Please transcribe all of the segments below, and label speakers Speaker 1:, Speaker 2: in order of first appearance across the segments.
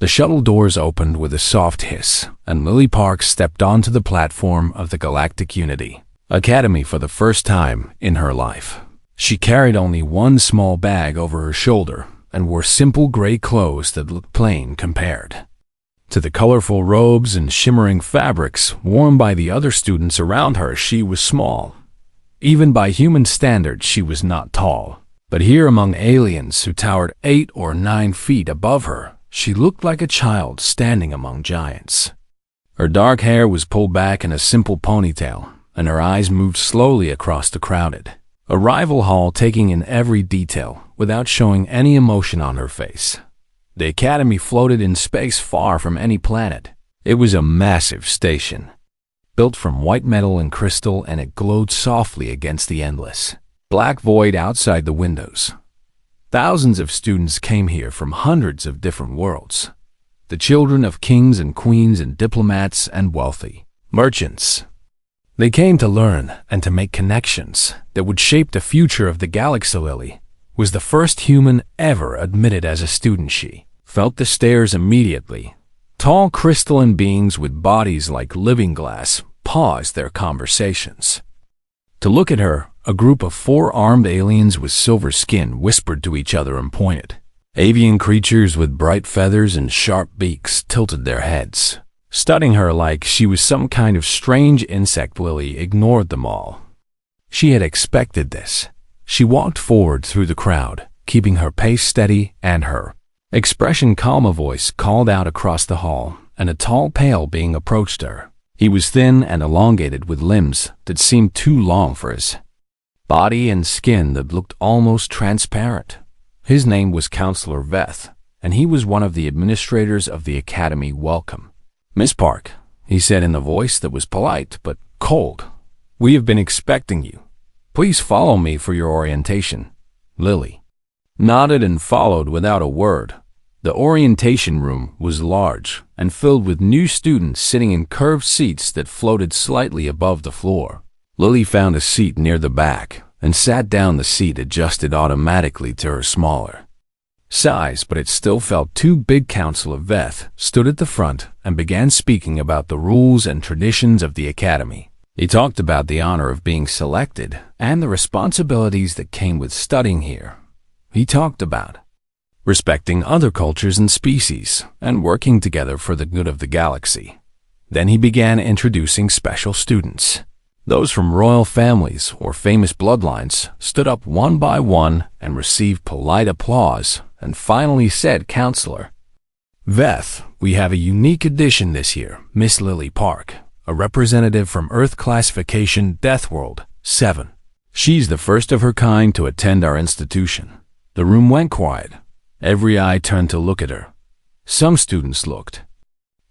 Speaker 1: The shuttle doors opened with a soft hiss, and Lily Park stepped onto the platform of the Galactic Unity Academy for the first time in her life. She carried only one small bag over her shoulder and wore simple gray clothes that looked plain compared to the colorful robes and shimmering fabrics worn by the other students around her. She was small. Even by human standards, she was not tall. But here among aliens who towered 8 or 9 feet above her, she looked like a child standing among giants. Her dark hair was pulled back in a simple ponytail, and her eyes moved slowly across the crowded arrival hall, taking in every detail without showing any emotion on her face. The academy floated in space far from any planet. It was a massive station, built from white metal and crystal, and it glowed softly against the endless black void outside the windows. Thousands of students came here from hundreds of different worlds. The children of kings and queens and diplomats and wealthy merchants. They came to learn and to make connections that would shape the future of the galaxy. Lily was the first human ever admitted as a student. She felt the stares immediately. Tall crystalline beings with bodies like living glass paused their conversations to look at her. A group of 4-armed aliens with silver skin whispered to each other and pointed. Avian creatures with bright feathers and sharp beaks tilted their heads, studying her like she was some kind of strange insect. Lily ignored them all. She had expected this. She walked forward through the crowd, keeping her pace steady and her expression calm. A voice called out across the hall, and a tall, pale being approached her. He was thin and elongated, with limbs that seemed too long for his body and skin that looked almost transparent. His name was Counselor Veth, and he was one of the administrators of the academy. "Welcome, Miss Park," he said in a voice that was polite but cold. "We have been expecting you. Please follow me for your orientation." Lily nodded and followed without a word. The orientation room was large and filled with new students sitting in curved seats that floated slightly above the floor. Lily found a seat near the back and sat down. The seat adjusted automatically to her smaller size, but it still felt too big. Counselor Veth stood at the front and began speaking about the rules and traditions of the academy. He talked about the honor of being selected and the responsibilities that came with studying here. He talked about respecting other cultures and species and working together for the good of the galaxy. Then he began introducing special students. Those from royal families or famous bloodlines stood up one by one and received polite applause, and finally said, "Counselor Veth, we have a unique addition this year, Miss Lily Park, a representative from Earth classification Deathworld 7. She's the first of her kind to attend our institution." The room went quiet. Every eye turned to look at her. Some students looked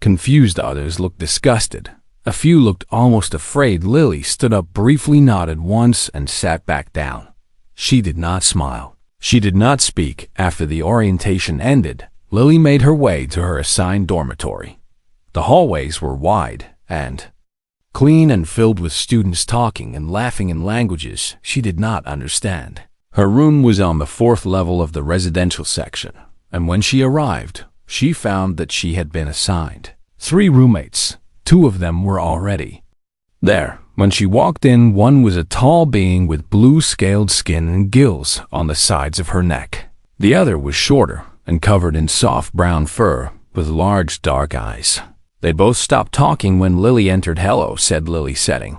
Speaker 1: confused, others looked disgusted. A few looked almost afraid. Lily stood up briefly, nodded once, and sat back down. She did not smile. She did not speak. After the orientation ended, Lily made her way to her assigned dormitory. The hallways were wide and clean and filled with students talking and laughing in languages she did not understand. Her room was on the 4th level of the residential section, and when she arrived, she found that she had been assigned 3 roommates. 2 of them were already there. When she walked in, one was a tall being with blue scaled skin and gills on the sides of her neck. The other was shorter and covered in soft brown fur with large dark eyes. They both stopped talking when Lily entered. "Hello," said Lily, setting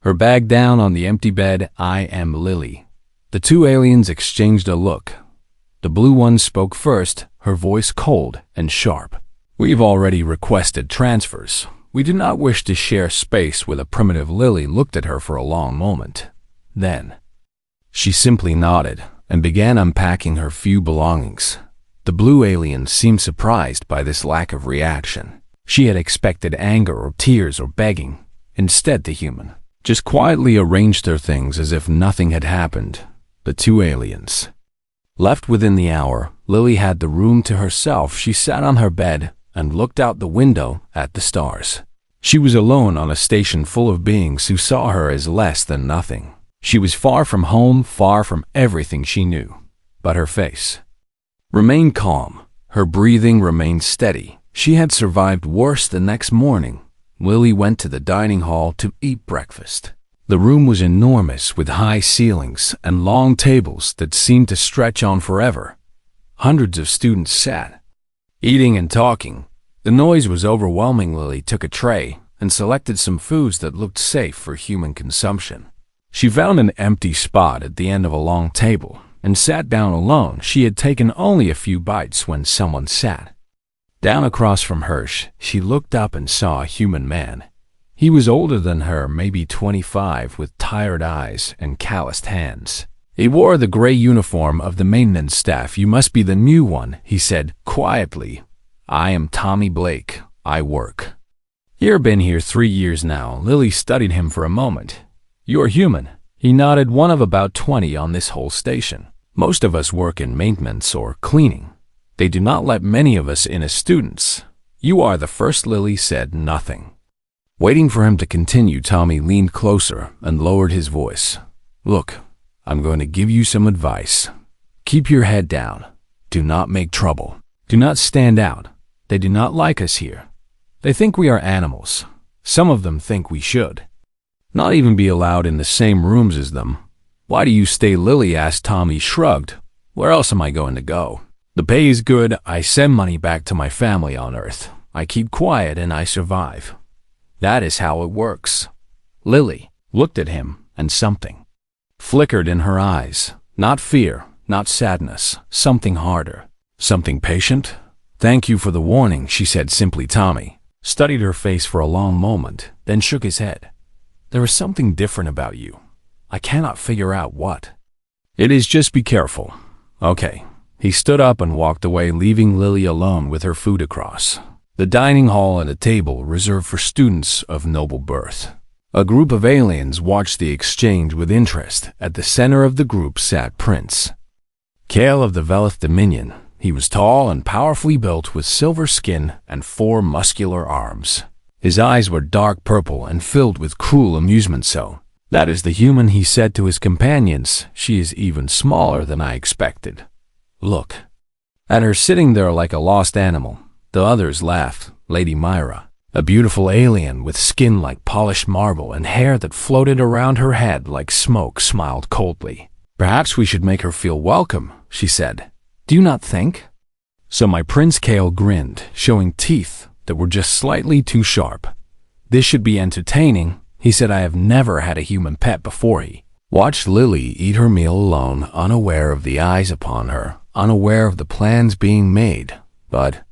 Speaker 1: her bag down on the empty bed. "I am Lily." The 2 aliens exchanged a look. The blue one spoke first, her voice cold and sharp. "We've already requested transfers. We do not wish to share space with a primitive." Lily looked at her for a long moment. Then she simply nodded and began unpacking her few belongings. The blue alien seemed surprised by this lack of reaction. She had expected anger or tears or begging. Instead, the human just quietly arranged her things as if nothing had happened. The 2 aliens left within the hour. Lily had the room to herself. She sat on her bed and looked out the window at the stars. She was alone on a station full of beings who saw her as less than nothing. She was far from home, far from everything she knew. But her face remained calm. Her breathing remained steady. She had survived worse the next morning. Lily went to the dining hall to eat breakfast. The room was enormous, with high ceilings and long tables that seemed to stretch on forever. Hundreds of students sat, eating and talking. The noise was overwhelming. Lily took a tray and selected some foods that looked safe for human consumption. She found an empty spot at the end of a long table and sat down alone. She had taken only a few bites when someone sat down across from her. She looked up and saw a human man. He was older than her, maybe 25, with tired eyes and calloused hands. He wore the gray uniform of the maintenance staff. "You must be the new one," he said quietly. "I am Tommy Blake. I work here. Been here 3 years now." Lily studied him for a moment. "You're human." He nodded. "One of about 20 on this whole station. Most of us work in maintenance or cleaning. They do not let many of us in as students. You are the first." Lily said nothing. Waiting for him to continue, Tommy leaned closer and lowered his voice. "Look, I'm going to give you some advice. Keep your head down. Do not make trouble. Do not stand out. They do not like us here. They think we are animals. Some of them think we should not even be allowed in the same rooms as them." "Why do you stay?" Lily asked. Tommy shrugged. "Where else am I going to go? The pay is good. I send money back to my family on Earth. I keep quiet and I survive. That is how it works." Lily looked at him, and something flickered in her eyes. Not fear, not sadness, something harder, something patient. "Thank you for the warning," she said simply. Tommy studied her face for a long moment, then shook his head. "There is something different about you. I cannot figure out what it is. Just be careful." "Okay." He stood up and walked away, leaving Lily alone with her food across the dining hall at a table reserved for students of noble birth. A group of aliens watched the exchange with interest. At the center of the group sat Prince Kale of the Velith Dominion. He was tall and powerfully built, with silver skin and 4 muscular arms. His eyes were dark purple and filled with cruel amusement. "So, that is the human," he said to his companions. "She is even smaller than I expected. Look at her sitting there like a lost animal." The others laughed. Lady Myra, a beautiful alien with skin like polished marble and hair that floated around her head like smoke, smiled coldly. "Perhaps we should make her feel welcome," she said. "Do you not think so?" My Prince Kale grinned, showing teeth that were just slightly too sharp. "This should be entertaining," he said. "I have never had a human pet before." He watched Lily eat her meal alone, unaware of the eyes upon her, unaware of the plans being made. But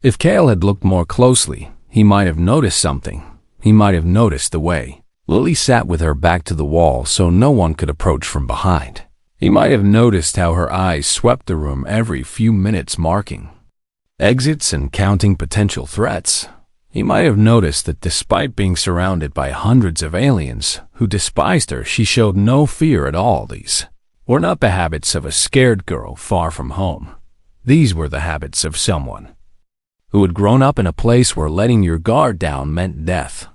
Speaker 1: if Kale had looked more closely, he might have noticed something. He might have noticed the way Lily sat with her back to the wall so no one could approach from behind. He might have noticed how her eyes swept the room every few minutes, marking exits and counting potential threats. He might have noticed that despite being surrounded by hundreds of aliens who despised her, she showed no fear at all. These were not the habits of a scared girl far from home. These were the habits of someone who had grown up in a place where letting your guard down meant death.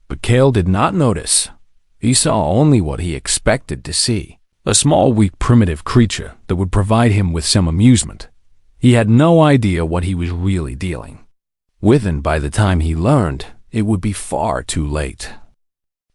Speaker 1: But Kale did not notice. He saw only what he expected to see. A small, weak, primitive creature that would provide him with some amusement. He had no idea what he was really dealing with, and by the time he learned, it would be far too late.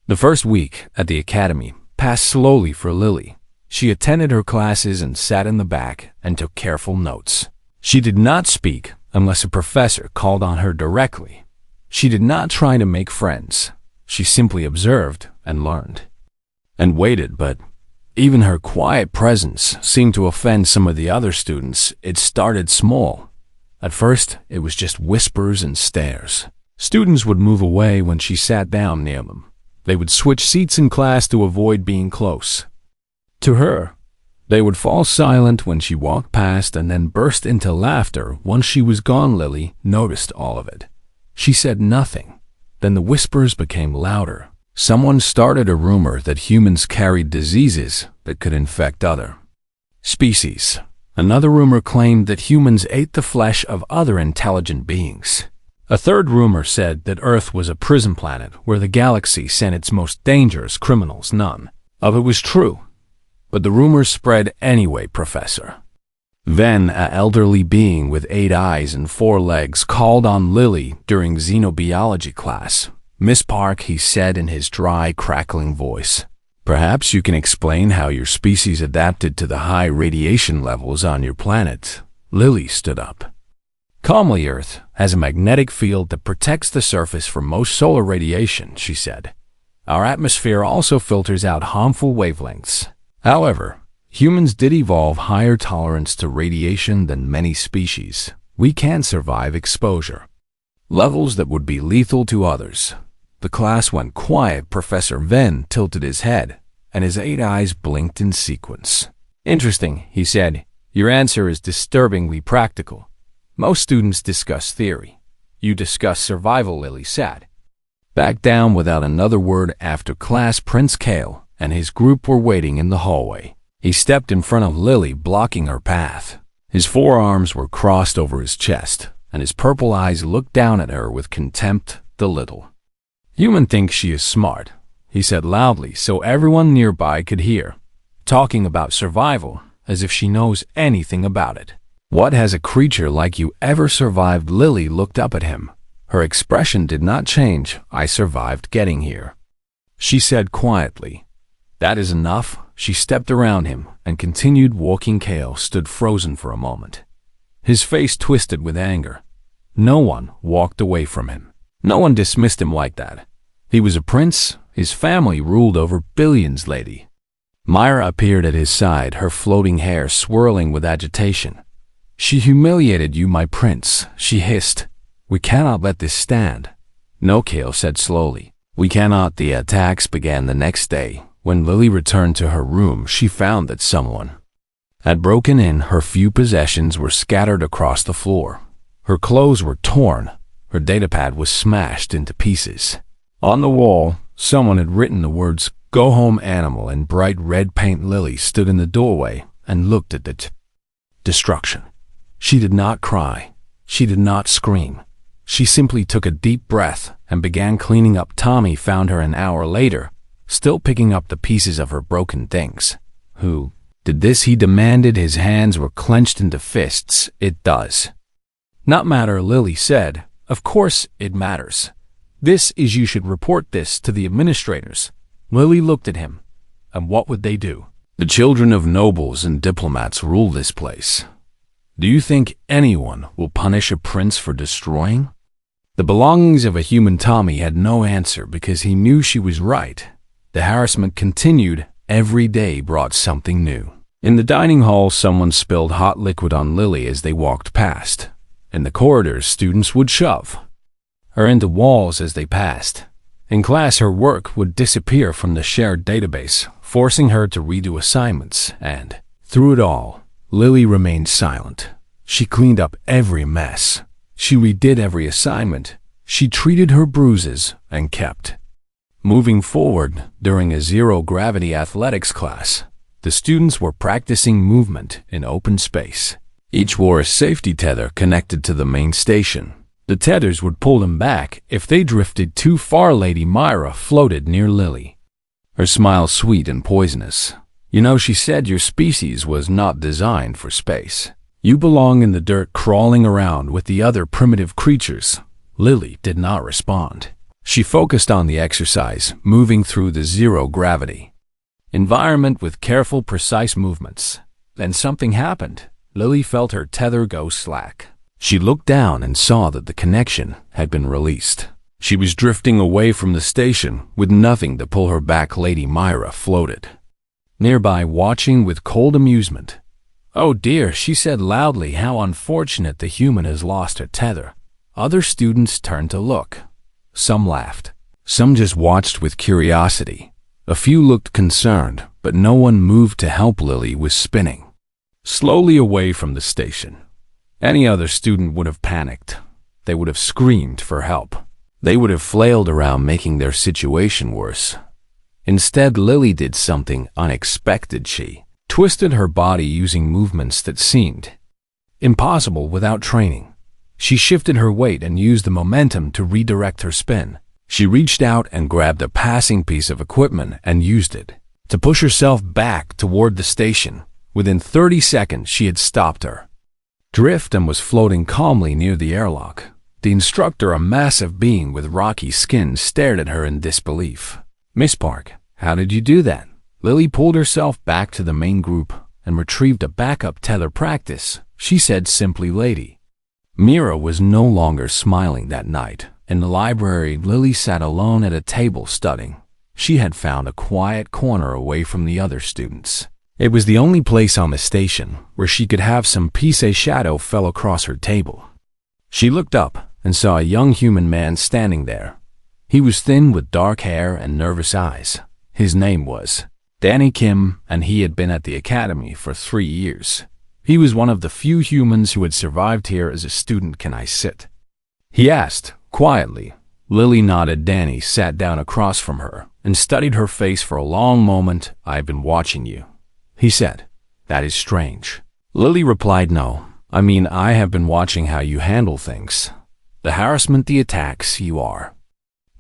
Speaker 1: The first week at the academy passed slowly for Lily. She attended her classes and sat in the back and took careful notes. She did not speak unless a professor called on her directly. She did not try to make friends. She simply observed and learned and waited, but even her quiet presence seemed to offend some of the other students. It started small. At first, it was just whispers and stares. Students would move away when she sat down near them. They would switch seats in class to avoid being close to her. They would fall silent when she walked past and then burst into laughter once she was gone. Lily noticed all of it. She said nothing. Then the whispers became louder. Someone started a rumor that humans carried diseases that could infect other species. Another rumor claimed that humans ate the flesh of other intelligent beings. A third rumor said that Earth was a prison planet where the galaxy sent its most dangerous criminals. None of it was true. But the rumors spread anyway, Professor Then, an elderly being with 8 eyes and 4 legs called on Lily during xenobiology class. "Miss Park," he said in his dry, crackling voice, "perhaps you can explain how your species adapted to the high radiation levels on your planet." Lily stood up. "Calmly, Earth has a magnetic field that protects the surface from most solar radiation," she said. "Our atmosphere also filters out harmful wavelengths. However, humans did evolve higher tolerance to radiation than many species. We can survive exposure levels that would be lethal to others." The class went quiet. Professor Venn tilted his head, and his 8 eyes blinked in sequence. "Interesting," he said. "Your answer is disturbingly practical. Most students discuss theory. You discuss survival," Lily said. Back down without another word after class, Prince Kale and his group were waiting in the hallway. He stepped in front of Lily, blocking her path. His forearms were crossed over his chest, and his purple eyes looked down at her with contempt. "The little human thinks she is smart," he said loudly so everyone nearby could hear, "talking about survival as if she knows anything about it. What has a creature like you ever survived?" Lily looked up at him. Her expression did not change. "I survived getting here," she said quietly. "That is enough." She stepped around him and continued walking. Kale stood frozen for a moment, his face twisted with anger. No one walked away from him. No one dismissed him like that. He was a prince. His family ruled over billions. Lady Myra appeared at his side, her floating hair swirling with agitation. "She humiliated you, my prince," she hissed. "We cannot let this stand." "No," Kale said slowly. "We cannot." The attacks began the next day. When Lily returned to her room, she found that someone had broken in. Her few possessions were scattered across the floor. Her clothes were torn. Her datapad was smashed into pieces. On the wall, someone had written the words, "Go home, animal," in bright red paint. Lily stood in the doorway and looked at the destruction. She did not cry. She did not scream. She simply took a deep breath and began cleaning up. Tommy found her an hour later, still picking up the pieces of her broken things. "Who did this?" he demanded. His hands were clenched into fists. "It does not matter," Lily said. "Of course it matters. This is you should report this to the administrators." Lily looked at him. "And what would they do?" "The children of nobles and diplomats rule this place. Do you think anyone will punish a prince for destroying the belongings of a human?" Tommy had no answer because he knew she was right. The harassment continued. Every day brought something new. In the dining hall, someone spilled hot liquid on Lily as they walked past. In the corridors, students would shove her into walls as they passed. In class, her work would disappear from the shared database, forcing her to redo assignments. And through it all, Lily remained silent. She cleaned up every mess. She redid every assignment. She treated her bruises and kept moving forward. During a zero-gravity athletics class, the students were practicing movement in open space. Each wore a safety tether connected to the main station. The tethers would pull them back if they drifted too far. Lady Myra floated near Lily, her smile sweet and poisonous. "You know," she said, "your species was not designed for space. You belong in the dirt, crawling around with the other primitive creatures." Lily did not respond. She focused on the exercise, moving through the zero-gravity environment with careful, precise movements. Then something happened. Lily felt her tether go slack. She looked down and saw that the connection had been released. She was drifting away from the station with nothing to pull her back. Lady Myra floated nearby, watching with cold amusement. "Oh dear," she said loudly, "how unfortunate. The human has lost her tether." Other students turned to look. Some laughed. Some just watched with curiosity. A few looked concerned, but no one moved to help. Lily was spinning slowly away from the station. Any other student would have panicked. They would have screamed for help. They would have flailed around, making their situation worse. Instead, Lily did something unexpected. She twisted her body using movements that seemed impossible without training. She shifted her weight and used the momentum to redirect her spin. She reached out and grabbed a passing piece of equipment and used it to push herself back toward the station. Within 30 seconds, she had stopped her drift and was floating calmly near the airlock. The instructor, a massive being with rocky skin, stared at her in disbelief. "Miss Park, how did you do that?" Lily pulled herself back to the main group and retrieved a backup tether practice. She said simply, "Lady." Mira was no longer smiling that night. In the library, Lily sat alone at a table studying. She had found a quiet corner away from the other students. It was the only place on the station where she could have some peace. A shadow fell across her table. She looked up and saw a young human man standing there. He was thin with dark hair and nervous eyes. His name was Danny Kim, and he had been at the academy for 3 years. He was one of the few humans who had survived here as a student. "Can I sit?" he asked, quietly. Lily nodded. Danny sat down across from her and studied her face for a long moment. "I've been watching you," he said. "That is strange." Lily replied, "No, I mean I have been watching how you handle things. The harassment, the attacks, you are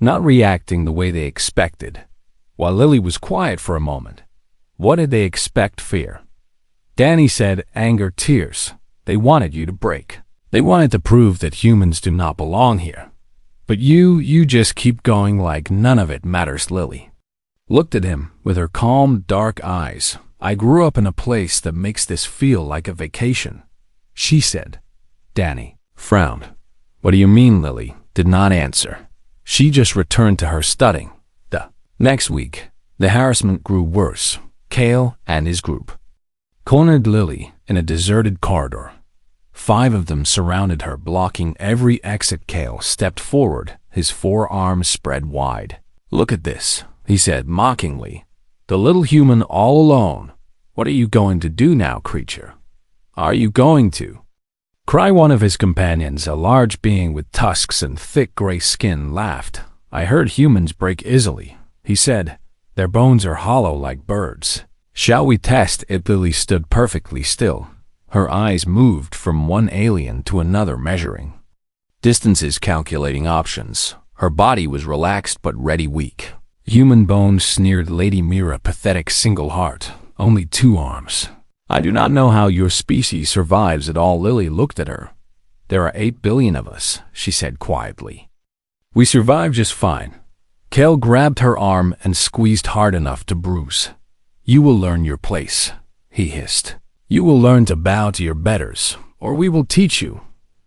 Speaker 1: not reacting the way they expected." While Lily was quiet for a moment. "What did they expect? Fear?" Danny said, "Anger, tears. They wanted you to break. They wanted to prove that humans do not belong here. But you just keep going like none of it matters." Lily looked at him with her calm, dark eyes. "I grew up in a place that makes this feel like a vacation," she said. Danny frowned. "What do you mean?" Lily did not answer. She just returned to her studying. The next week, the harassment grew worse. Kale and his group cornered Lily in a deserted corridor. 5 of them surrounded her, blocking every exit. Kale stepped forward, his forearms spread wide. "Look at this," he said mockingly. "The little human all alone. What are you going to do now, creature? Are you going to cry?" One of his companions, a large being with tusks and thick gray skin, laughed. "I heard humans break easily," he said. "Their bones are hollow like birds. Shall we test it?" Lily stood perfectly still. Her eyes moved from one alien to another, measuring distances, calculating options. Her body was relaxed but ready, weak. "Human bones," sneered Lady Mira, "pathetic single heart, only 2 arms. I do not know how your species survives at all." Lily looked at her. "There are 8 billion of us," she said quietly. "We survive just fine." Kale grabbed her arm and squeezed hard enough to bruise. "You will learn your place," he hissed. "You will learn to bow to your betters, or we will teach you."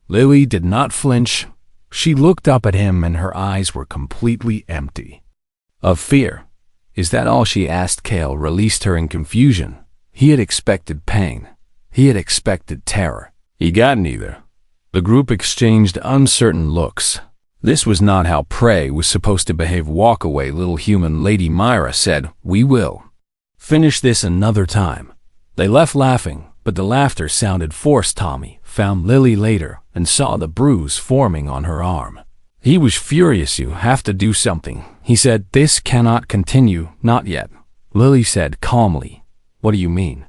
Speaker 1: Lily did not flinch. She looked up at him and her eyes were completely empty of fear. "Is that all?" she asked. Kale released her in confusion. He had expected pain. He had expected terror. He got neither. The group exchanged uncertain looks. This was not how prey was supposed to behave. "Walk away, little human," Lady Myra said. "We will finish this another time." They left laughing, but the laughter sounded forced. Tommy found Lily later and saw the bruise forming on her arm. He was furious. "You have to do something," he said. "This cannot continue." "Not yet," Lily said calmly. "What do you mean?"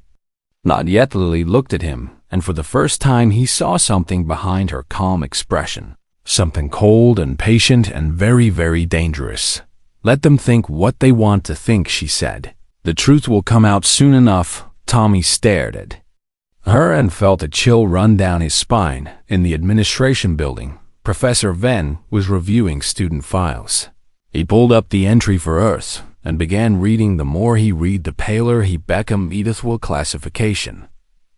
Speaker 1: "Not yet." Lily looked at him, and for the first time he saw something behind her calm expression. Something cold and patient and very, very dangerous. "Let them think what they want to think," she said. "The truth will come out soon enough." Tommy stared at her and felt a chill run down his spine. In the administration building, Professor Venn was reviewing student files. He pulled up the entry for Earth and began reading. The more he read, the paler he became. "Edithwell classification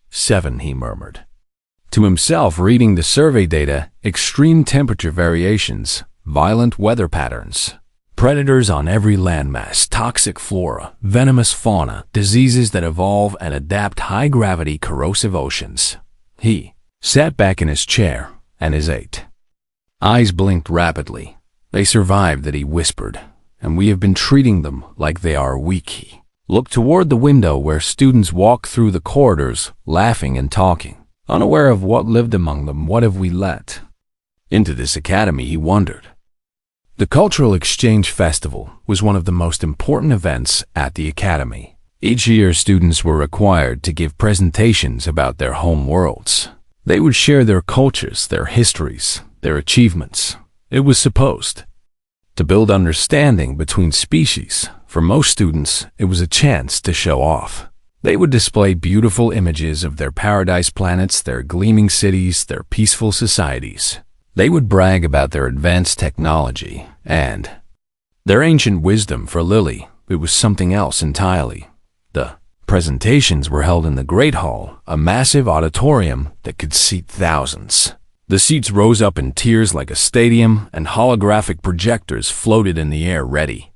Speaker 1: 7, he murmured to himself, reading the survey data. "Extreme temperature variations, violent weather patterns, predators on every landmass, toxic flora, venomous fauna, diseases that evolve and adapt, high-gravity, corrosive oceans." He sat back in his chair, and his 8 eyes blinked rapidly. "They survived that," he whispered, "and we have been treating them like they are weak." He looked toward the window where students walked through the corridors, laughing and talking, unaware of what lived among them. "What have we let into this academy?" he wondered. The Cultural Exchange Festival was one of the most important events at the academy. Each year, students were required to give presentations about their home worlds. They would share their cultures, their histories, their achievements. It was supposed to build understanding between species. For most students, it was a chance to show off. They would display beautiful images of their paradise planets, their gleaming cities, their peaceful societies. They would brag about their advanced technology and their ancient wisdom. For Lily, it was something else entirely. The presentations were held in the Great Hall, a massive auditorium that could seat thousands. The seats rose up in tiers like a stadium, and holographic projectors floated in the air ready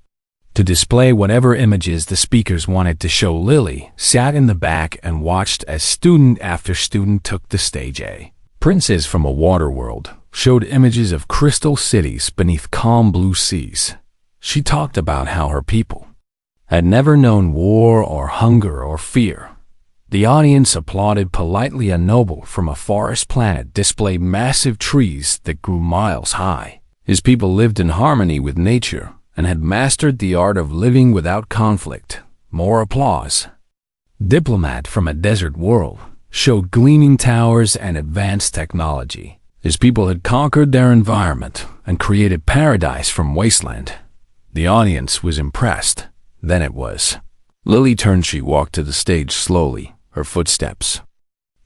Speaker 1: to display whatever images the speakers wanted to show. Lily sat in the back and watched as student after student took the stage. A princess from a water world showed images of crystal cities beneath calm blue seas. She talked about how her people had never known war or hunger or fear. The audience applauded politely. A noble from a forest planet displayed massive trees that grew miles high. His people lived in harmony with nature and had mastered the art of living without conflict. More applause. Diplomat from a desert world showed gleaming towers and advanced technology. His people had conquered their environment and created paradise from wasteland. The audience was impressed. Then it was Lily turned. She walked to the stage slowly. Her footsteps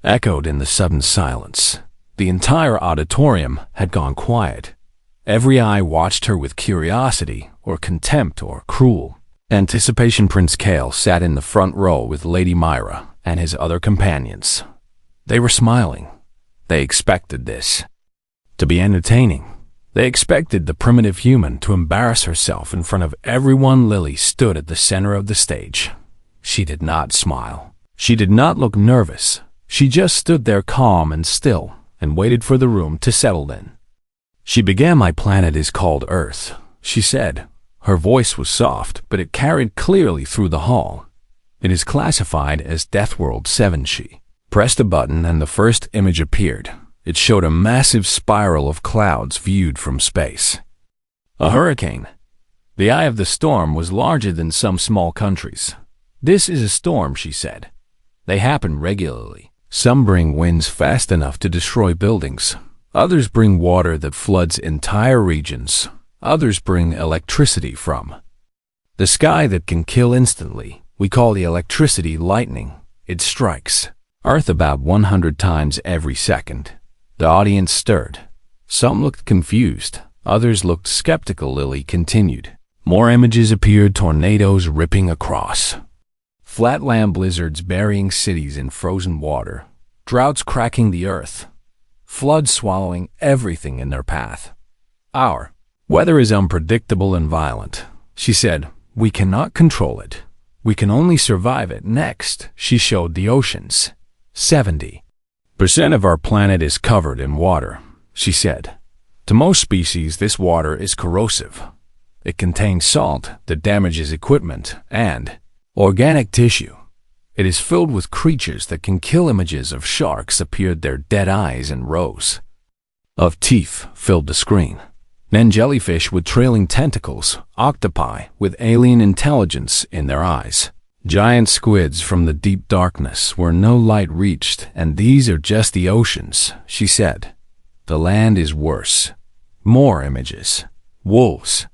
Speaker 1: echoed in the sudden silence. The entire auditorium had gone quiet. Every eye watched her with curiosity or contempt or cruel anticipation. Prince Kale sat in the front row with Lady Myra and his other companions. They were smiling. They expected this to be entertaining. They expected the primitive human to embarrass herself in front of everyone. Lily stood at the center of the stage. She did not smile. She did not look nervous. She just stood there calm and still and waited for the room to settle in. She began. My planet is called Earth, she said. Her voice was soft, but it carried clearly through the hall. It is classified as Deathworld 7. She pressed a button and the first image appeared. It showed a massive spiral of clouds viewed from space. A hurricane. The eye of the storm was larger than some small countries. This is a storm, she said. They happen regularly. Some bring winds fast enough to destroy buildings. Others bring water that floods entire regions. Others bring electricity from the sky that can kill instantly. We call the electricity lightning. It strikes Earth about 100 times every second. The audience stirred. Some looked confused. Others looked skeptical. Lily continued. More images appeared. Tornadoes ripping across flatland, blizzards burying cities in frozen water, droughts cracking the earth, floods swallowing everything in their path. Our weather is unpredictable and violent, she said. We cannot control it. We can only survive it. Next, she showed the oceans. 70% of our planet is covered in water, she said. To most species, this water is corrosive. It contains salt that damages equipment and organic tissue. It is filled with creatures that can kill. Images of sharks appeared. Their dead eyes and rows of teeth filled the screen. Then jellyfish with trailing tentacles, octopi with alien intelligence in their eyes, giant squids from the deep darkness where no light reached. And these are just the oceans, she said. The land is worse. More images. Wolves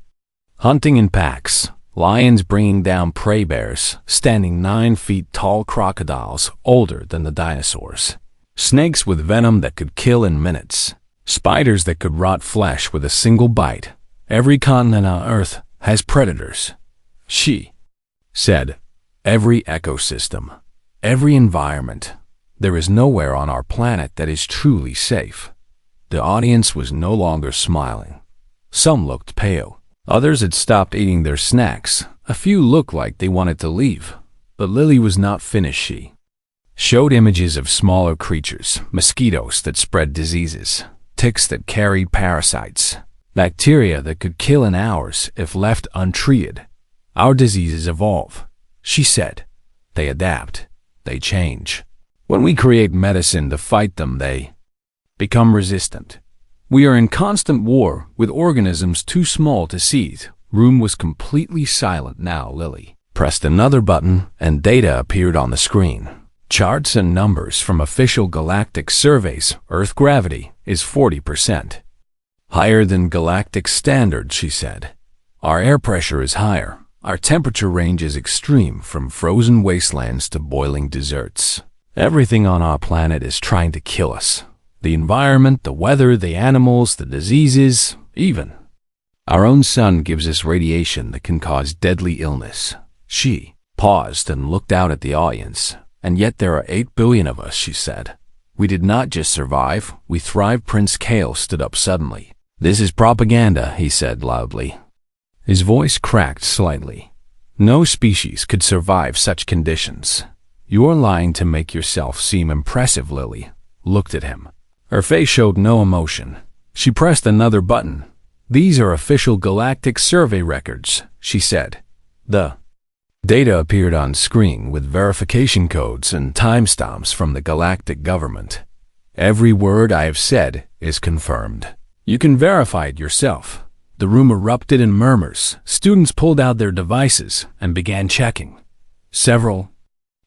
Speaker 1: hunting in packs. Lions bringing down prey. Bears standing 9 feet tall. Crocodiles older than the dinosaurs. Snakes with venom that could kill in minutes. Spiders that could rot flesh with a single bite. Every continent on Earth has predators, she said. Every ecosystem, every environment. There is nowhere on our planet that is truly safe. The audience was no longer smiling. Some looked pale. Others had stopped eating their snacks. A few looked like they wanted to leave. But Lily was not finished. She showed images of smaller creatures, mosquitoes that spread diseases, ticks that carried parasites, bacteria that could kill in hours if left untreated. Our diseases evolve, she said. They adapt. They change. When we create medicine to fight them, they become resistant. We are in constant war with organisms too small to seize. Room was completely silent now. Lily pressed another button and data appeared on the screen. Charts and numbers from official galactic surveys. Earth gravity is 40% higher than galactic standards, she said. Our air pressure is higher. Our temperature range is extreme, from frozen wastelands to boiling deserts. Everything on our planet is trying to kill us. The environment, the weather, the animals, the diseases, even our own sun gives us radiation that can cause deadly illness. She paused and looked out at the audience. And yet there are 8 billion of us, she said. We did not just survive, we thrived. Prince Kale stood up suddenly. This is propaganda, he said loudly. His voice cracked slightly. No species could survive such conditions. You are lying to make yourself seem impressive. Lily looked at him. Her face showed no emotion. She pressed another button. These are official galactic survey records, she said. The data appeared on screen with verification codes and timestamps from the galactic government. Every word I have said is confirmed. You can verify it yourself. The room erupted in murmurs. Students pulled out their devices and began checking. Several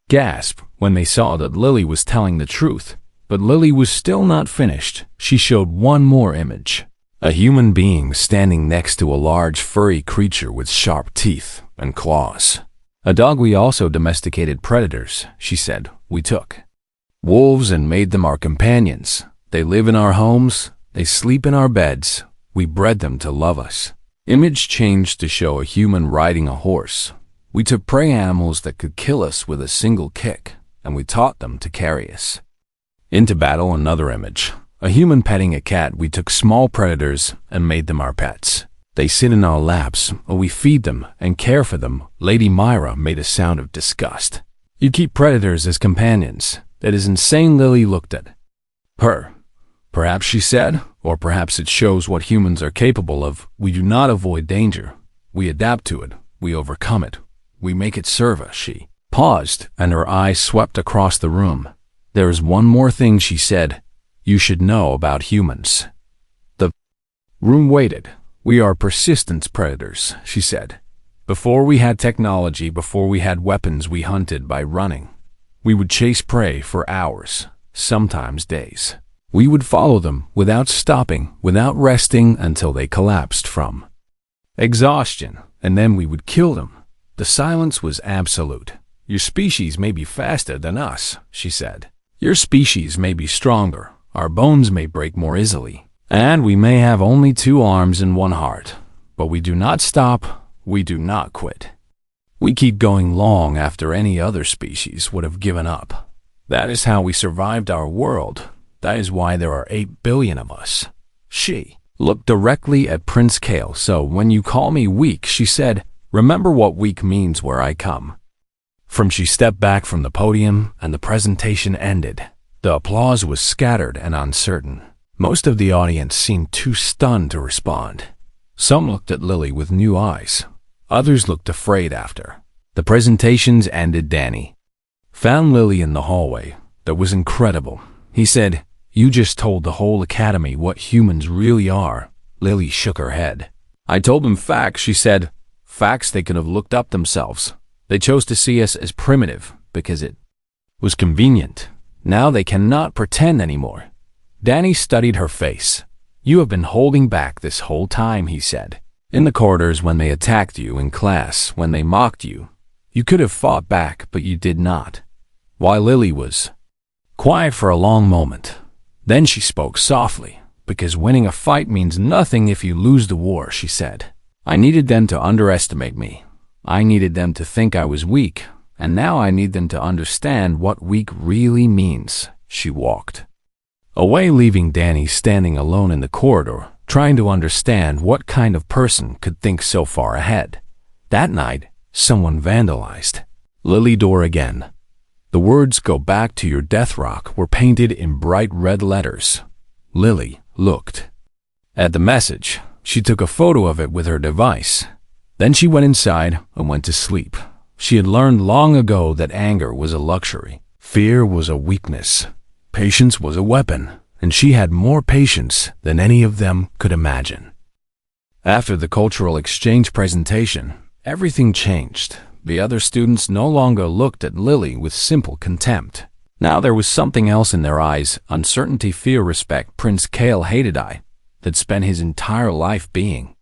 Speaker 1: gasped when they saw that Lily was telling the truth. But Lily was still not finished. She showed one more image. A human being standing next to a large furry creature with sharp teeth and claws. A dog. We also domesticated predators, she said. We took wolves and made them our companions. They live in our homes. They sleep in our beds. We bred them to love us. Image changed to show a human riding a horse. We took prey animals that could kill us with a single kick, and we taught them to carry us into battle. Another image. A human petting a cat. We took small predators and made them our pets. They sit in our laps, or we feed them and care for them. Lady Myra made a sound of disgust. You keep predators as companions. That is insane. Lily looked at her. Perhaps, she said, or perhaps it shows what humans are capable of. We do not avoid danger. We adapt to it. We overcome it. We make it serve us. She paused, and her eyes swept across the room. There is one more thing, she said. You should know about humans. The room waited. We are persistent predators, she said. Before we had technology, before we had weapons, we hunted by running. We would chase prey for hours, sometimes days. We would follow them without stopping, without resting, until they collapsed from exhaustion, and then we would kill them. The silence was absolute. Your species may be faster than us, she said. Your species may be stronger. Our bones may break more easily. And we may have only 2 arms and 1 heart. But we do not stop. We do not quit. We keep going long after any other species would have given up. That is how we survived our world. That is why there are 8 billion of us. She looked directly at Prince Kale. So when you call me weak, she said, remember what weak means where I come from. She stepped back from the podium, and the presentation ended. The applause was scattered and uncertain. Most of the audience seemed too stunned to respond. Some looked at Lily with new eyes. Others looked afraid after the presentations ended. Danny found Lily in the hallway. That was incredible. He said, you just told the whole academy what humans really are. Lily shook her head. I told them facts, she said. Facts they could have looked up themselves. They chose to see us as primitive because it was convenient. Now they cannot pretend anymore. Danny studied her face. You have been holding back this whole time, he said. In the corridors, when they attacked you, in class, when they mocked you. You could have fought back, but you did not. Why? Lily was quiet for a long moment. Then she spoke softly. Because winning a fight means nothing if you lose the war, she said. I needed them to underestimate me. I needed them to think I was weak. And now I need them to understand what weak really means. She walked away, leaving Danny standing alone in the corridor, trying to understand what kind of person could think so far ahead. That night, someone vandalized Lily door again. The words "Go back to your death rock" were painted in bright red letters. Lily looked at the message. She took a photo of it with her device. Then she went inside and went to sleep. She had learned long ago that anger was a luxury. Fear was a weakness. Patience was a weapon, and she had more patience than any of them could imagine. After the cultural exchange presentation, everything changed. The other students no longer looked at Lily with simple contempt. Now there was something else in their eyes: uncertainty, fear, respect. Prince Kale hated I, that spent his entire life being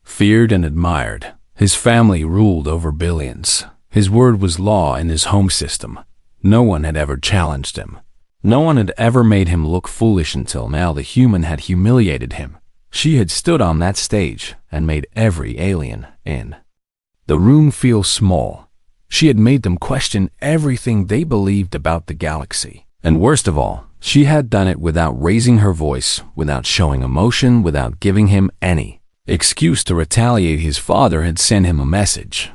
Speaker 1: feared and admired. His family ruled over billions. His word was law in his home system. No one had ever challenged him. No one had ever made him look foolish until now the human had humiliated him. She had stood on that stage and made every alien in the room feel small. She had made them question everything they believed about the galaxy. And worst of all, she had done it without raising her voice, without showing emotion, without giving him any excuse to retaliate. His father had sent him a message.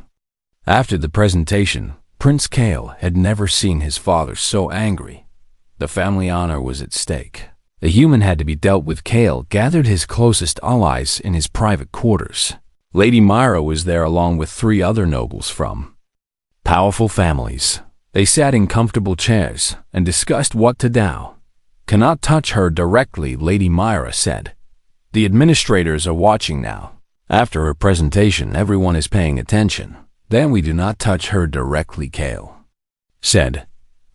Speaker 1: After the presentation, Prince Kale had never seen his father so angry. The family honor was at stake. The human had to be dealt with. Kale gathered his closest allies in his private quarters. Lady Myra was there along with 3 other nobles from powerful families. They sat in comfortable chairs and discussed what to do. Cannot touch her directly, Lady Myra said. The administrators are watching now. After her presentation, everyone is paying attention. Then we do not touch her directly, Kale said.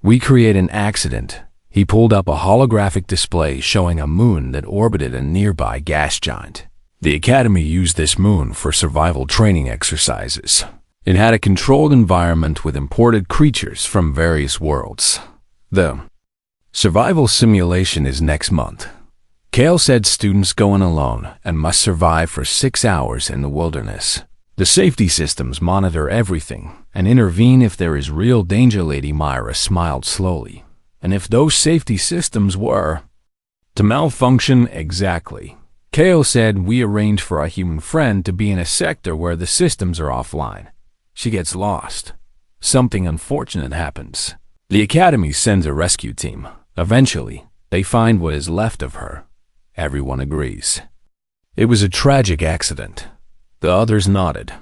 Speaker 1: We create an accident. He pulled up a holographic display showing a moon that orbited a nearby gas giant. The Academy used this moon for survival training exercises. It had a controlled environment with imported creatures from various worlds. The survival simulation is next month. Kale said students go in alone and must survive for 6 hours in the wilderness. The safety systems monitor everything and intervene if there is real danger. Lady Myra smiled slowly. And if those safety systems were to malfunction, exactly. Kale said, we arrange for a human friend to be in a sector where the systems are offline. She gets lost. Something unfortunate happens. The Academy sends a rescue team. Eventually, they find what is left of her. Everyone agrees. It was a tragic accident. The others nodded.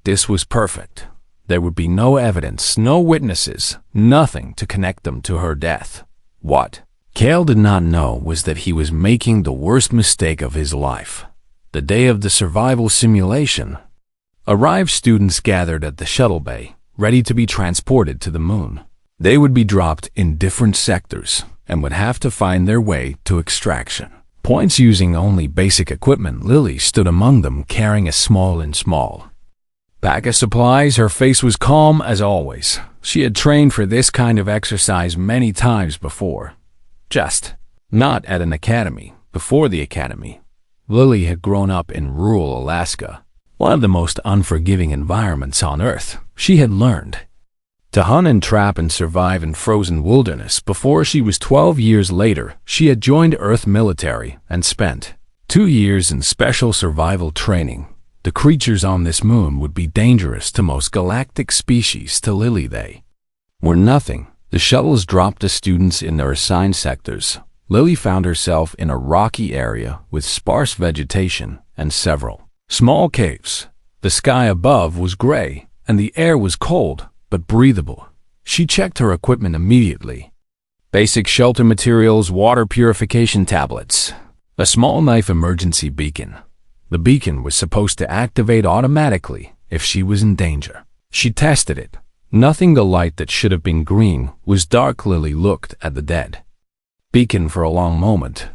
Speaker 1: This was perfect. There would be no evidence, no witnesses, nothing to connect them to her death. What Kale did not know was that he was making the worst mistake of his life. The day of the survival simulation, arrived students gathered at the shuttle bay, ready to be transported to the moon. They would be dropped in different sectors and would have to find their way to extraction points using only basic equipment. Lily stood among them carrying a small pack of supplies. Her face was calm as always. She had trained for this kind of exercise many times before. Just not at an academy. Before the academy, Lily had grown up in rural Alaska, one of the most unforgiving environments on Earth. She had learned to hunt and trap and survive in frozen wilderness. Before she was 12 years later, she had joined Earth military and spent 2 years in special survival training. The creatures on this moon would be dangerous to most galactic species. To Lily, they were nothing. The shuttles dropped the students in their assigned sectors. Lily found herself in a rocky area with sparse vegetation and several small caves. The sky above was gray, and the air was cold but breathable. She checked her equipment immediately. Basic shelter materials, water purification tablets, a small knife, emergency beacon. The beacon was supposed to activate automatically if she was in danger. She tested it. Nothing. The light that should have been green was dark. Lily looked at the dead beacon for a long moment.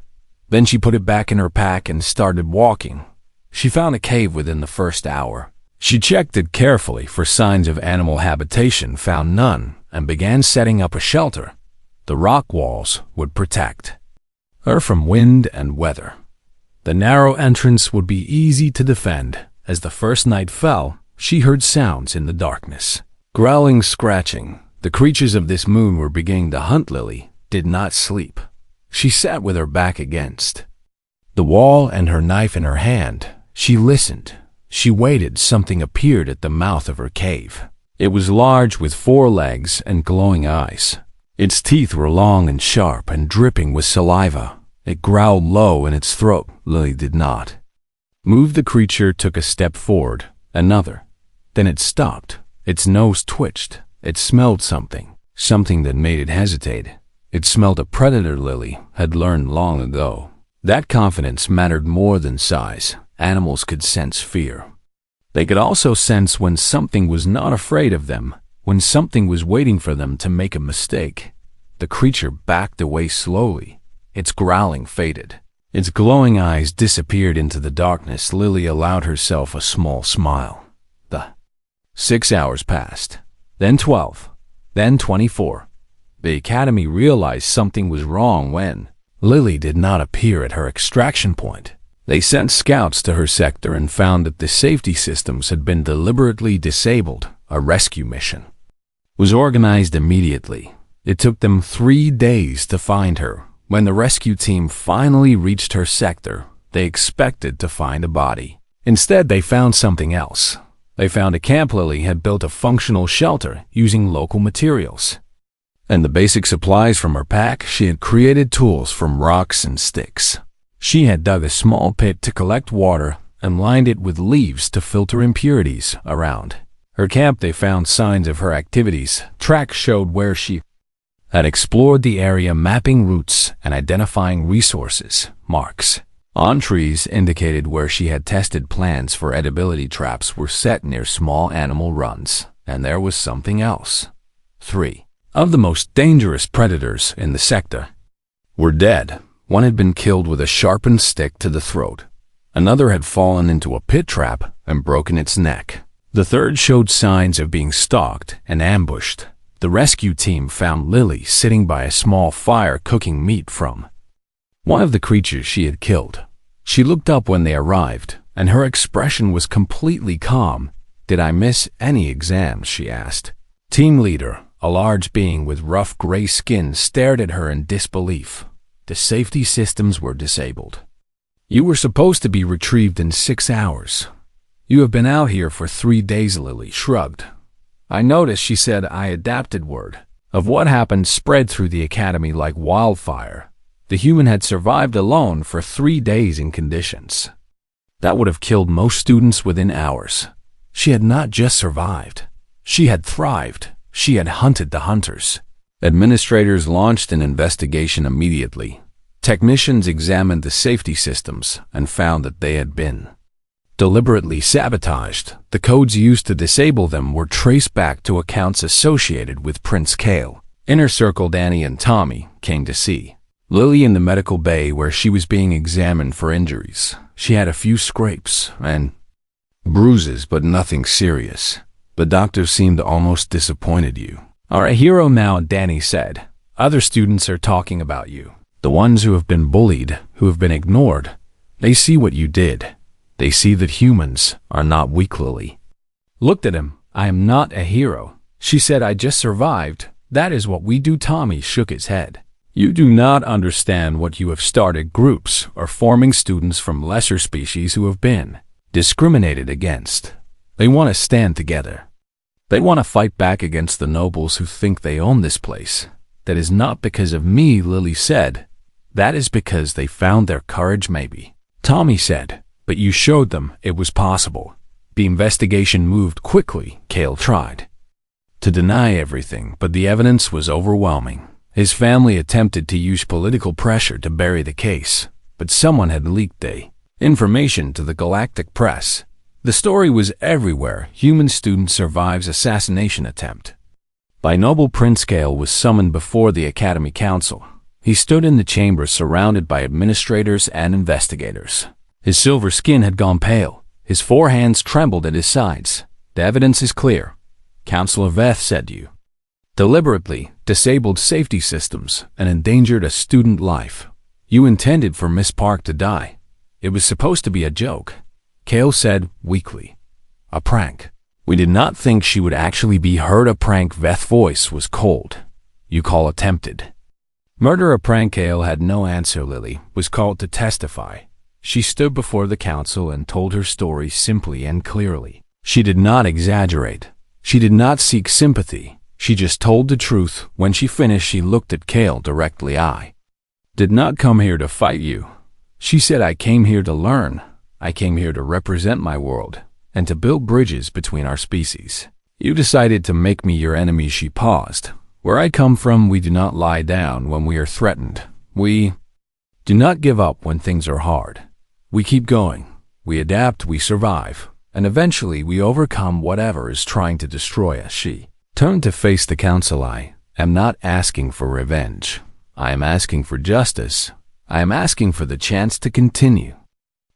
Speaker 1: Then she put it back in her pack and started walking. She found a cave within the first hour. She checked it carefully for signs of animal habitation, found none, and began setting up a shelter. The rock walls would protect her from wind and weather. The narrow entrance would be easy to defend. As the first night fell, she heard sounds in the darkness. Growling, scratching. The creatures of this moon were beginning to hunt. Lily did not sleep. She sat with her back against the wall and her knife in her hand. She listened. She waited. Something appeared at the mouth of her cave. It was large with 4 legs and glowing eyes. Its teeth were long and sharp and dripping with saliva. It growled low in its throat. Lily did not move. The creature took a step forward, another. Then it stopped. Its nose twitched. It smelled something that made it hesitate. It smelled a predator. Lily had learned long ago that confidence mattered more than size. Animals could sense fear. They could also sense when something was not afraid of them, when something was waiting for them to make a mistake. The creature backed away slowly. Its growling faded. Its glowing eyes disappeared into the darkness. Lily allowed herself a small smile. The 6 hours passed, then 12, then 24. The Academy realized something was wrong when Lily did not appear at her extraction point. They sent scouts to her sector and found that the safety systems had been deliberately disabled. A rescue mission was organized immediately. It took them 3 days to find her. When the rescue team finally reached her sector, they expected to find a body. Instead, they found something else. They found a camp Lily had built a functional shelter using local materials. And the basic supplies from her pack, she had created tools from rocks and sticks. She had dug a small pit to collect water and lined it with leaves to filter impurities around her camp. They found signs of her activities. Tracks showed where she had explored the area, mapping routes and identifying resources. Marks on trees indicated where she had tested plans for edibility. Traps were set near small animal runs. And there was something else. 3 of the most dangerous predators in the sector were dead. One had been killed with a sharpened stick to the throat. Another had fallen into a pit trap and broken its neck. The third showed signs of being stalked and ambushed. The rescue team found Lily sitting by a small fire cooking meat from one of the creatures she had killed. She looked up when they arrived, and her expression was completely calm. "Did I miss any exams?" she asked. Team leader, a large being with rough gray skin, stared at her in disbelief. The safety systems were disabled. "You were supposed to be retrieved in 6 hours. You have been out here for 3 days," Lily shrugged. "I noticed," she said. "I adapted. Word of what happened spread through the academy like wildfire. The human had survived alone for 3 days in conditions that would have killed most students within hours. She had not just survived. She had thrived. She had hunted the hunters." Administrators launched an investigation immediately. Technicians examined the safety systems and found that they had been deliberately sabotaged. The codes used to disable them were traced back to accounts associated with Prince Kale. Inner Circle Danny and Tommy came to see Lily in the medical bay where she was being examined for injuries. She had a few scrapes and bruises, but nothing serious. "The doctor seemed almost disappointed. You are a hero now," Danny said. "Other students are talking about you. The ones who have been bullied, who have been ignored. They see what you did. They see that humans are not weak." Lily looked at him. "I am not a hero," she said. "I just survived. That is what we do." Tommy shook his head. "You do not understand what you have started. Groups are forming, students from lesser species who have been discriminated against. They want to stand together. They want to fight back against the nobles who think they own this place. That is not because of me," Lily said. "That is because they found their courage, maybe." Tommy said, "But you showed them it was possible." The investigation moved quickly. Kale tried to deny everything, but the evidence was overwhelming. His family attempted to use political pressure to bury the case, but someone had leaked the information to the Galactic press. The story was everywhere. Human student survives assassination attempt by noble Prince. Kale was summoned before the Academy Council. He stood in the chamber surrounded by administrators and investigators. His silver skin had gone pale. His 4 hands trembled at his sides. "The evidence is clear," Counselor Veth said. "You deliberately disabled safety systems and endangered a student life. You intended for Miss Park to die. It was supposed to be a joke," Kale said weakly. "A prank. We did not think she would actually be hurt." "A prank?" Veth's voice was cold. "You call attempted murder a prank?" Kale had no answer. Lily was called to testify. She stood before the council and told her story simply and clearly. She did not exaggerate. She did not seek sympathy. She just told the truth. When she finished, she looked at Kale directly. "I did not come here to fight you," she said. "I came here to learn. I came here to represent my world and to build bridges between our species. You decided to make me your enemy." She paused. "Where I come from, we do not lie down when we are threatened. We do not give up when things are hard. We keep going. We adapt, we survive, and eventually we overcome whatever is trying to destroy us." She turned to face the council. "I am not asking for revenge. I am asking for justice. I am asking for the chance to continue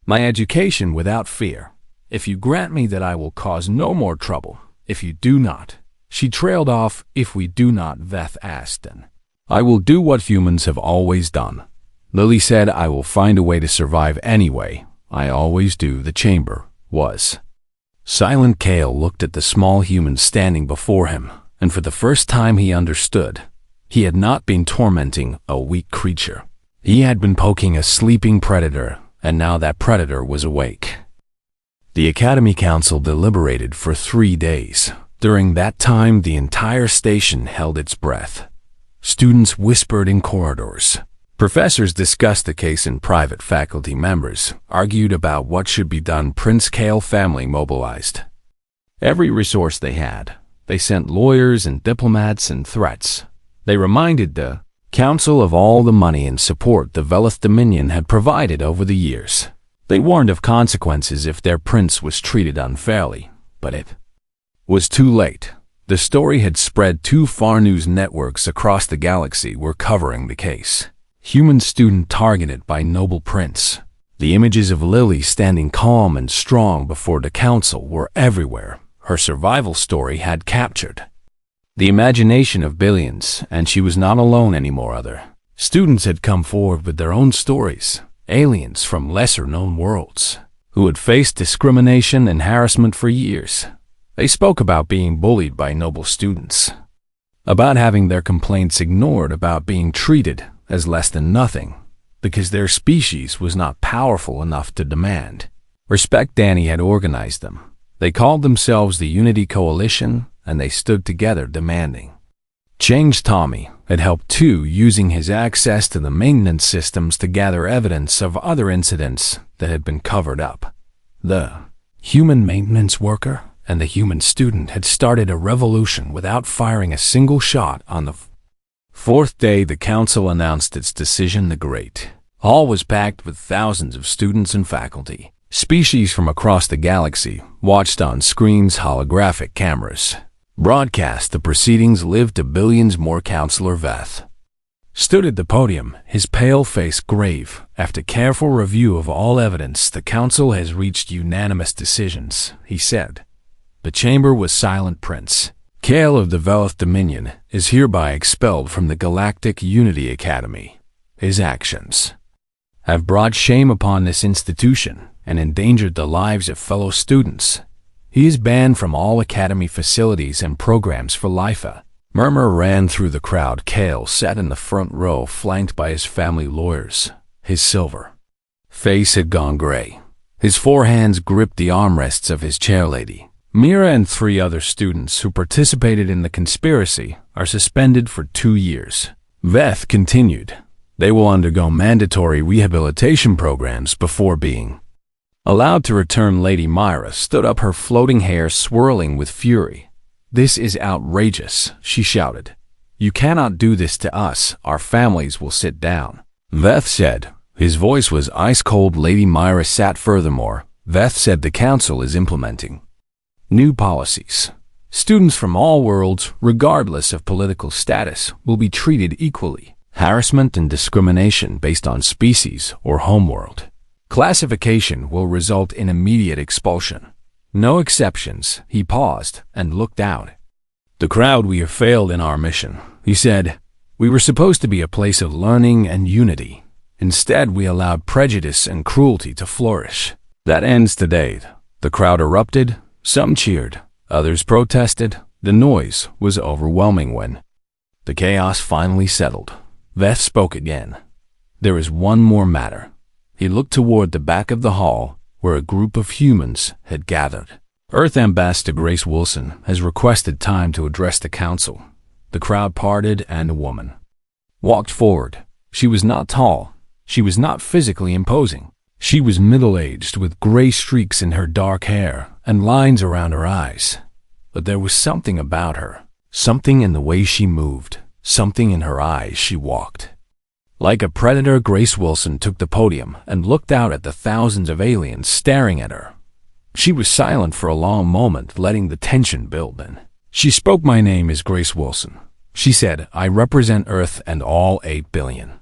Speaker 1: my education without fear." If you grant me that I will cause no more trouble. If you do not. She trailed off. If we do not, Veth asked. Then I will do what humans have always done. Lily said, I will find a way to survive anyway. I always do. The chamber was silent. Kale looked at the small human standing before him, and for the first time he understood. He had not been tormenting a weak creature. He had been poking a sleeping predator, and now that predator was awake. The Academy Council deliberated for 3 days. During that time, the entire station held its breath. Students whispered in corridors. Professors discussed the case in private. Faculty members argued about what should be done. Prince Kale family mobilized every resource they had. They sent lawyers and diplomats and threats. They reminded the council of all the money and support the Velith Dominion had provided over the years. They warned of consequences if their prince was treated unfairly, but it was too late. The story had spread too far. News networks across the galaxy were covering the case. Human student targeted by noble prince. The images of Lily standing calm and strong before the council were everywhere. Her survival story had captured the imagination of billions, and she was not alone anymore. Other students had come forward with their own stories. Aliens from lesser-known worlds who had faced discrimination and harassment for years. They spoke about being bullied by noble students, about having their complaints ignored, about being treated as less than nothing because their species was not powerful enough to demand respect. Danny had organized them. They called themselves the Unity Coalition, and they stood together demanding change. Tommy had helped too, using his access to the maintenance systems to gather evidence of other incidents that had been covered up. The human maintenance worker and the human student had started a revolution without firing a single shot. On the fourth day, the council announced its decision. The great hall was packed with thousands of students and faculty. Species from across the galaxy watched on screens. Holographic cameras broadcast the proceedings. Lived to billions more. Counselor Veth stood at the podium, his pale face grave. After careful review of all evidence, the council has reached unanimous decisions, he said. The chamber was silent. Prince Kale of the Velith Dominion is hereby expelled from the Galactic Unity Academy. His actions have brought shame upon this institution and endangered the lives of fellow students. He is banned from all Academy facilities and programs for life. A murmur ran through the crowd. Kale sat in the front row, flanked by his family lawyers. His silver face had gone gray. His 4 hands gripped the armrests of his chairlady. Mira and 3 other students who participated in the conspiracy are suspended for 2 years. Veth continued. They will undergo mandatory rehabilitation programs before being allowed to return. Lady Myra stood up, her floating hair swirling with fury. This is outrageous, she shouted. You cannot do this to us. Our families will sit down. Veth said. His voice was ice cold. Lady Myra sat. Furthermore, Veth said the council is implementing new policies. Students from all worlds, regardless of political status, will be treated equally. Harassment and discrimination based on species or homeworld classification will result in immediate expulsion. No exceptions. He paused and looked out. The crowd, we have failed in our mission, he said. We were supposed to be a place of learning and unity. Instead, we allowed prejudice and cruelty to flourish. That ends today. The crowd erupted. Some cheered. Others protested. The noise was overwhelming. When the chaos finally settled, Veth spoke again. There is one more matter. He looked toward the back of the hall, where a group of humans had gathered. Earth Ambassador Grace Wilson has requested time to address the council. The crowd parted, and a woman walked forward. She was not tall. She was not physically imposing. She was middle-aged, with gray streaks in her dark hair and lines around her eyes. But there was something about her, something in the way she moved, something in her eyes. She walked like a predator. Grace Wilson took the podium and looked out at the thousands of aliens staring at her. She was silent for a long moment, letting the tension build. Then she spoke. My name is Grace Wilson, she said. I represent Earth and all 8 billion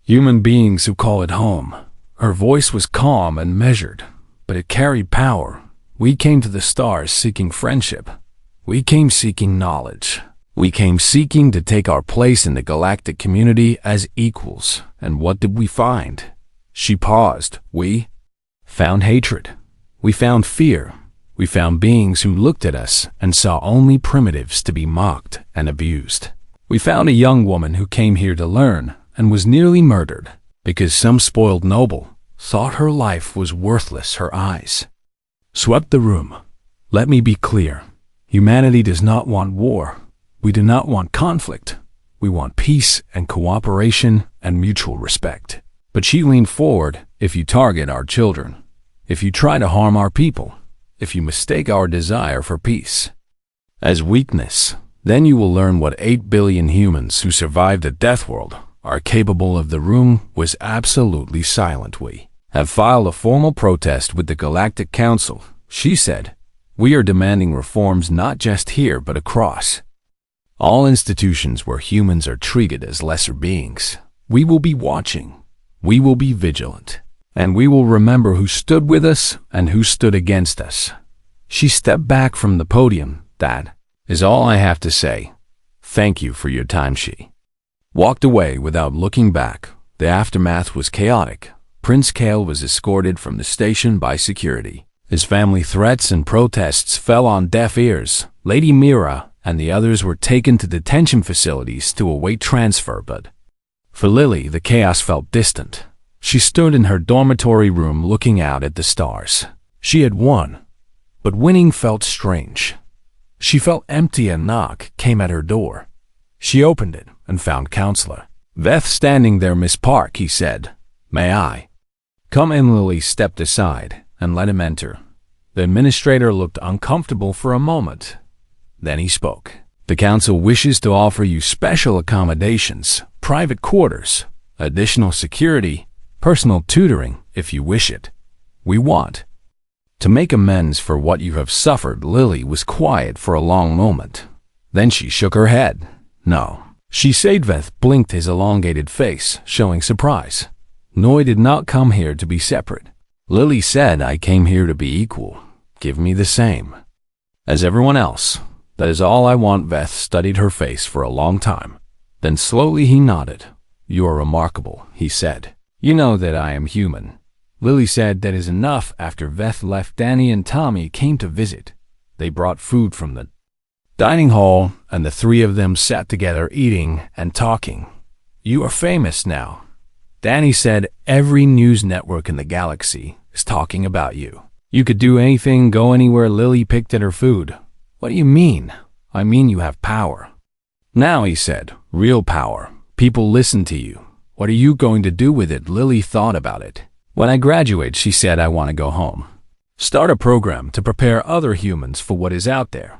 Speaker 1: human beings who call it home. Her voice was calm and measured, but it carried power. We came to the stars seeking friendship. We came seeking knowledge. We came seeking to take our place in the galactic community as equals. And what did we find? She paused. We found hatred. We found fear. We found beings who looked at us and saw only primitives to be mocked and abused. We found a young woman who came here to learn and was nearly murdered because some spoiled noble thought her life was worthless. Her eyes swept the room. Let me be clear. Humanity does not want war. We do not want conflict. We want peace and cooperation and mutual respect. But she leaned forward. If you target our children, if you try to harm our people, if you mistake our desire for peace as weakness, then you will learn what 8 billion humans who survived the Deathworld are capable of. The room was absolutely silent. We have filed a formal protest with the Galactic Council, she said. We are demanding reforms not just here but across all institutions where humans are treated as lesser beings. We will be watching. We will be vigilant. And we will remember who stood with us and who stood against us. She stepped back from the podium. That is all I have to say. Thank you for your time. She walked away without looking back. The aftermath was chaotic. Prince Kale was escorted from the station by security. His family threats and protests fell on deaf ears. Lady Mira and the others were taken to detention facilities to await transfer, but for Lily, the chaos felt distant. She stood in her dormitory room looking out at the stars. She had won, but winning felt strange. She felt empty. A knock came at her door. She opened it and found Counselor Veth standing there. Miss Park, he said. May I come in? Lily stepped aside and let him enter. The administrator looked uncomfortable for a moment. Then he spoke. The council wishes to offer you special accommodations, private quarters, additional security, personal tutoring, if you wish it. We want to make amends for what you have suffered. Lily was quiet for a long moment. Then she shook her head. No, she said. Veth blinked his elongated face, showing surprise. No, I did not come here to be separate. Lily said, I came here to be equal. Give me the same as everyone else. That is all I want. Veth studied her face for a long time. Then slowly he nodded. You are remarkable, he said. You know that I am human. Lily said that is enough. After Veth left, Danny and Tommy came to visit. They brought food from the dining hall, and the three of them sat together eating and talking. You are famous now. Danny said every news network in the galaxy is talking about you. You could do anything, go anywhere. Lily picked at her food. What do you mean? I mean you have power. Now, he said, real power. People listen to you. What are you going to do with it? Lily thought about it. When I graduate, she said, I want to go home. Start a program to prepare other humans for what is out there.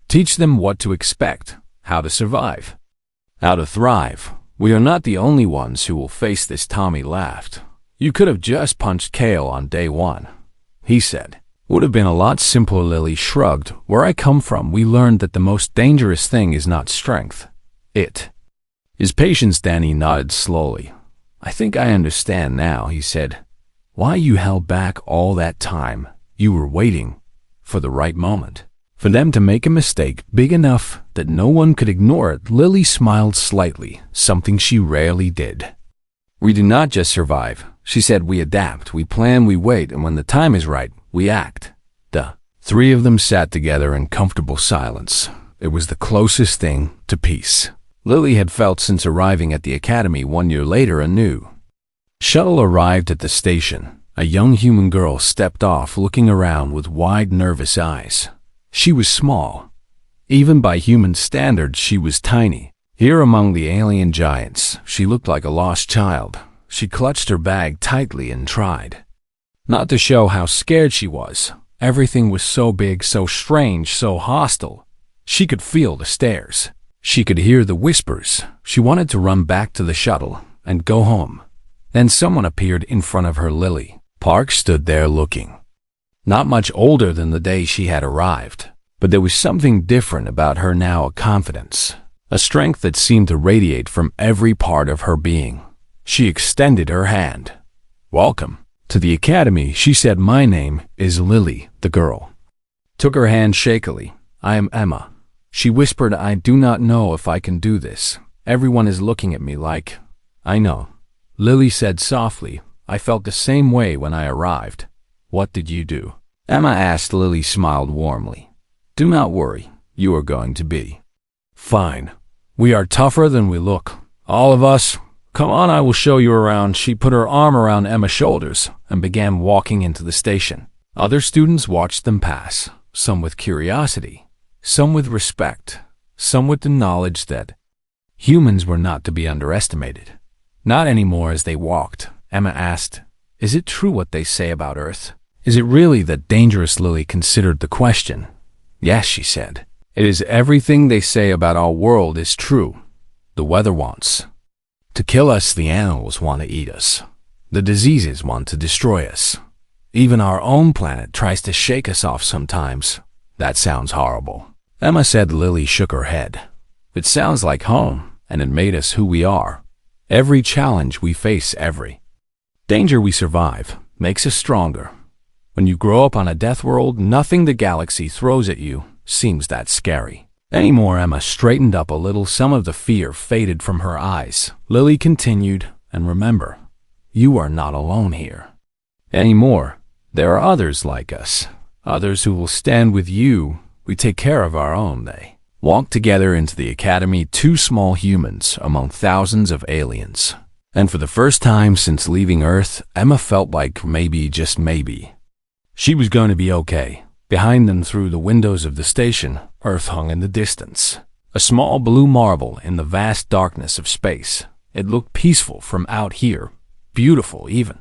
Speaker 1: Teach them what to expect, how to survive, how to thrive. We are not the only ones who will face this. Tommy laughed. You could have just punched Kale on day one, he said. Would have been a lot simpler. Lily shrugged. Where I come from, we learned that the most dangerous thing is not strength. It is patience. Danny nodded slowly. I think I understand now, he said. Why you held back all that time. You were waiting for the right moment, for them to make a mistake big enough that no one could ignore it. Lily smiled slightly, something she rarely did. We do not just survive, she said. We adapt, we plan, we wait, and when the time is right, we act. The three of them sat together in comfortable silence. It was the closest thing to peace Lily had felt since arriving at the academy 1 year later. A new shuttle arrived at the station. A young human girl stepped off, looking around with wide, nervous eyes. She was small. Even by human standards, she was tiny. Here among the alien giants, she looked like a lost child. She clutched her bag tightly and tried not to show how scared she was. Everything was so big, so strange, so hostile. She could feel the stares. She could hear the whispers. She wanted to run back to the shuttle and go home. Then someone appeared in front of her. Lily Park stood there looking. Not much older than the day she had arrived, but there was something different about her now, a confidence, a strength that seemed to radiate from every part of her being. She extended her hand. Welcome to the academy, she said. My name is Lily, the girl took her hand shakily. I am Emma. She whispered, I do not know if I can do this. Everyone is looking at me like, I know. Lily said softly, I felt the same way when I arrived. What did you do? Emma asked. Lily smiled warmly. Do not worry, you are going to be fine. We are tougher than we look. All of us. Come on, I will show you around. She put her arm around Emma's shoulders and began walking into the station. Other students watched them pass, some with curiosity, some with respect, some with the knowledge that humans were not to be underestimated. Not anymore. As they walked, Emma asked, Is it true what they say about Earth? Is it really that dangerous? Lily considered the question. Yes, she said. It is. Everything they say about our world is true. The weather wants to kill us. The animals want to eat us. The diseases want to destroy us. Even our own planet tries to shake us off sometimes. That sounds horrible, Emma said. Lily shook her head. It sounds like home, and it made us who we are. Every challenge we face, every danger we survive, makes us stronger. When you grow up on a death world, nothing the galaxy throws at you seems that scary anymore. Emma straightened up a little. Some of the fear faded from her eyes. Lily continued, and remember, you are not alone here anymore. There are others like us, others who will stand with you. We take care of our own. They walked together into the academy, two small humans among thousands of aliens. And for the first time since leaving Earth, Emma felt like maybe, just maybe, she was going to be okay. Behind them, through the windows of the station, Earth hung in the distance, a small blue marble in the vast darkness of space. It looked peaceful from out here, beautiful even.